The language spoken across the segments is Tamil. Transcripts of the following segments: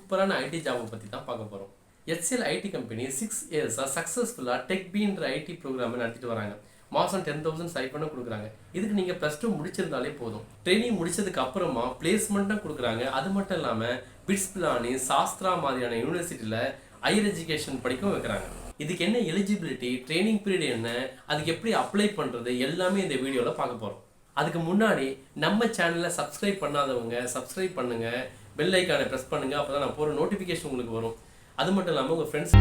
சூப்பரான ஐடி ஜாபை பற்றி தான் பார்க்க போகிறோம். HCL ஐடி கம்பெனி 6 இயர்ஸாக சக்ஸஸ்ஃபுல்லாக டெக்பின்ற ஐடி ப்ரோக்ராமை நடத்திட்டு வராங்க. மாதம் 10,000 ஸ்டைபண்டும் கொடுக்குறாங்க. இதுக்கு நீங்கள் +2 முடிச்சிருந்தாலே போதும். ட்ரைனிங் முடிச்சதுக்கு அப்புறமா பிளேஸ்மெண்ட்டும் கொடுக்குறாங்க. அது மட்டும் இல்லாமல் பிட்ஸ் பிலானி, சாஸ்திரா மாதிரியான யூனிவர்சிட்டியில் ஹையர் எஜுகேஷன் படிக்கவும் வைக்கிறாங்க. இதுக்கு என்ன எலிஜிபிலிட்டி, ட்ரைனிங் பீரியட் என்ன, அதுக்கு எப்படி அப்ளை பண்ணுறது எல்லாமே இந்த வீடியோவில் பார்க்க போகிறோம். அதுக்கு முன்னாடி நம்ம சேனலை சப்ஸ்கிரைப் பண்ணாதவங்க சப்ஸ்கிரைப் பண்ணுங்கள், பெல் ஐக்கானை ப்ரெஸ் பண்ணுங்கள். அப்போ தான் நான் போகிற நோட்டிஃபிகேஷன் உங்களுக்கு வரும். அது மட்டும் இல்லாமல் உங்கள் ஃப்ரெண்ட்ஸ்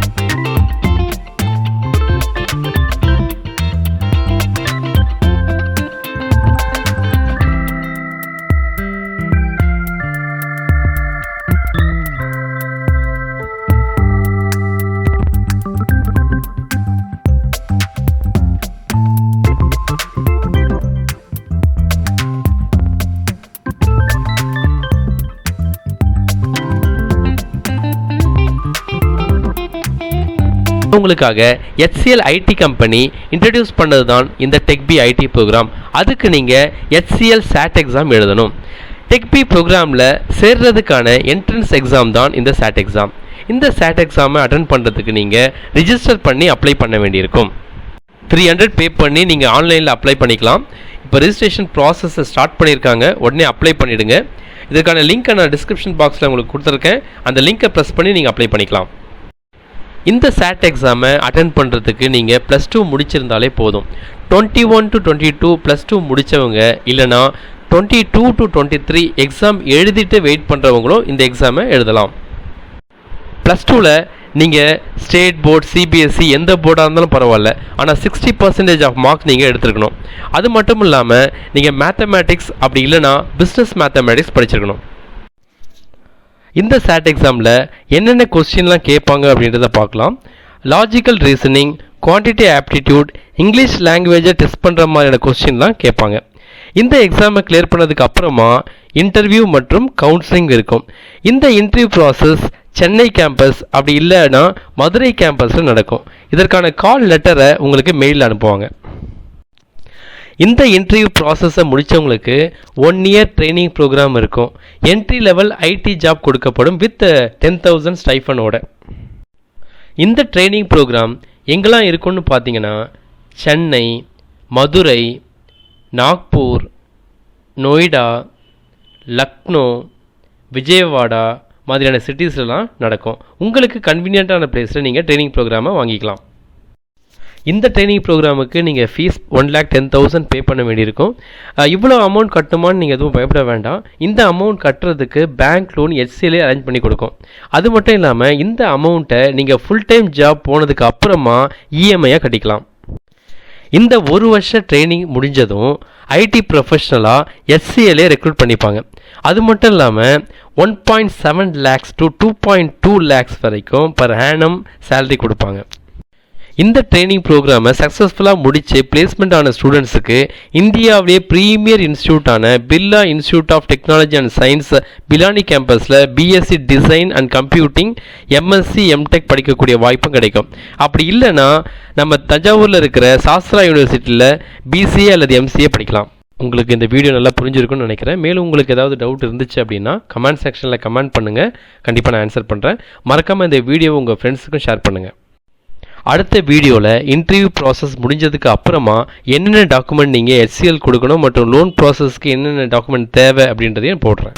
உங்களுக்காக HCL ஐடி கம்பெனி இன்ட்ரடியூஸ் பண்ணது தான் இந்த டெக்பி ஐடி ப்ரோக்ராம். அதுக்கு நீங்கள் HCL SAT எக்ஸாம் எழுதணும். டெக்பி ப்ரோக்ராமில் சேர்றதுக்கான என்ட்ரன்ஸ் எக்ஸாம் தான் இந்த SAT எக்ஸாம். இந்த SAT எக்ஸாமை அட்டென்ட் பண்ணுறதுக்கு நீங்கள் ரிஜிஸ்டர் பண்ணி அப்ளை பண்ண வேண்டியிருக்கும். 300 பே பண்ணி நீங்கள் ஆன்லைனில் அப்ளை பண்ணிக்கலாம். இப்போ ரிஜிஸ்ட்ரேஷன் ப்ராசஸை ஸ்டார்ட் பண்ணியிருக்காங்க. உடனே அப்ளை பண்ணிவிடுங்க. இதுக்கான லிங்க்கை நான் டிஸ்கிரிப்ஷன் பாக்ஸில் உங்களுக்கு கொடுத்துருக்கேன். அந்த லிங்க்கை ப்ரெஸ் பண்ணி நீங்கள் அப்ளை பண்ணிக்கலாம். இந்த SAT எக்ஸாமை அட்டென்ட் பண்ணுறதுக்கு நீங்கள் +2 முடிச்சிருந்தாலே போதும். 21 to 22 +2 முடித்தவங்க, இல்லைனா 22 to 23 எக்ஸாம் எழுதிட்டு வெயிட் பண்ணுறவங்களும் இந்த எக்ஸாமை எழுதலாம். +2ல் நீங்கள் ஸ்டேட் போர்ட், CBSE எந்த போர்டாக இருந்தாலும் பரவாயில்ல, ஆனால் 60% ஆஃப் மார்க்ஸ் நீங்கள் எடுத்துருக்கணும். அது மட்டும் இல்லாமல் நீங்கள் மேத்தமேட்டிக்ஸ் அப்படி இல்லைனா பிஸ்னஸ் மேத்தமேட்டிக்ஸ் படிச்சிருக்கணும். இந்த SAT எக்ஸாமில் என்னென்ன கொஸ்டின்லாம் கேட்பாங்க அப்படின்றத பார்க்கலாம். Logical reasoning, quantity aptitude, English லாங்குவேஜை டெஸ்ட் பண்ணுற மாதிரியான கொஸ்டின்லாம் கேட்பாங்க. இந்த எக்ஸாமை கிளியர் பண்ணதுக்கு அப்புறமா இன்டர்வியூ மற்றும் கவுன்சிலிங் இருக்கும். இந்த இன்டர்வியூ ப்ராசஸ் சென்னை கேம்பஸ் அப்படி இல்லைன்னா மதுரை கேம்பஸில் நடக்கும். இதற்கான கால் லெட்டரை உங்களுக்கு மெயிலில் அனுப்புவாங்க. இந்த இன்டர்வியூ ப்ராசஸை முடித்தவங்களுக்கு 1 இயர் ட்ரைனிங் ப்ரோக்ராம் இருக்கும். என்ட்ரி லெவல் ஐடி ஜாப் கொடுக்கப்படும் வித் 10,000 ஸ்டைஃபனோட. இந்த ட்ரைனிங் ப்ரோக்ராம் எங்கெல்லாம் இருக்குன்னு பார்த்தீங்கன்னா சென்னை, மதுரை, நாக்பூர், நொய்டா, லக்னோ, விஜயவாடா மாதிரியான சிட்டிஸ்லாம் நடக்கும். உங்களுக்கு கன்வீனியண்ட்டான பிளேஸில் நீங்கள் ட்ரைனிங் ப்ரோக்ராமை வாங்கிக்கலாம். இந்த ட்ரைனிங் ப்ரோக்ராமுக்கு நீங்கள் ஃபீஸ் 1,10,000 பே பண்ண வேண்டியிருக்கும். இவ்வளோ அமௌண்ட் கட்டுமான்னு நீங்கள் எதுவும் பயப்பட வேண்டாம். இந்த அமௌண்ட் கட்டுறதுக்கு பேங்க் லோன் HCL அரேஞ்ச் பண்ணி கொடுக்கும். அது மட்டும் இல்லாமல் இந்த அமௌண்ட்டை நீங்கள் ஃபுல் டைம் ஜாப் போனதுக்கு அப்புறமா EMI-யாக கட்டிக்கலாம். இந்த 1 வருஷ ட்ரைனிங் முடிஞ்சதும் ஐடி ப்ரொஃபஷ்னலாக HCL ரெக்ரூட் பண்ணிப்பாங்க. அது மட்டும் இல்லாமல் 1.7 lakhs to 2.2 lakhs வரைக்கும் per annum சேலரி கொடுப்பாங்க. இந்த ட்ரைனிங் ப்ரோக்ராமை சக்ஸஸ்ஃபுல்லாக முடித்து பிளேஸ்மெண்ட் ஆன ஸ்டூடெண்ட்ஸுக்கு இந்தியாவிலேயே ப்ரீமியர் இன்ஸ்டியூட்டான Birla institute of technology and science Pilani கேம்பஸில் BSc design and computing, MSc MTech படிக்கக்கூடிய வாய்ப்பும் கிடைக்கும். அப்படி இல்லைன்னா நம்ம தஞ்சாவூரில் இருக்கிற சாஸ்திரா யூனிவர்சிட்டியில் BCA அல்லது MCA படிக்கலாம். உங்களுக்கு இந்த வீடியோ நல்லா புரிஞ்சிருக்குன்னு நினைக்கிறேன். மேலும் உங்களுக்கு ஏதாவது டவுட் இருந்துச்சு அப்படின்னா கமெண்ட் செக்ஷனில் கமெண்ட் பண்ணுங்கள். கண்டிப்பாக நான் ஆன்சர் பண்ணுறேன். மறக்காமல் இந்த வீடியோவை உங்கள் ஃப்ரெண்ட்ஸுக்கும் ஷேர் பண்ணுங்கள். அடுத்த வீடியோவில் இன்டர்வியூ ப்ராசஸ் முடிஞ்சதுக்கு அப்புறமா என்னென்ன டாக்குமெண்ட் நீங்கள் HCL கொடுக்கணும் மற்றும் லோன் ப்ராசஸ்க்கு என்னென்ன டாக்குமெண்ட் தேவை அப்படின்றதையும் போடுறேன்.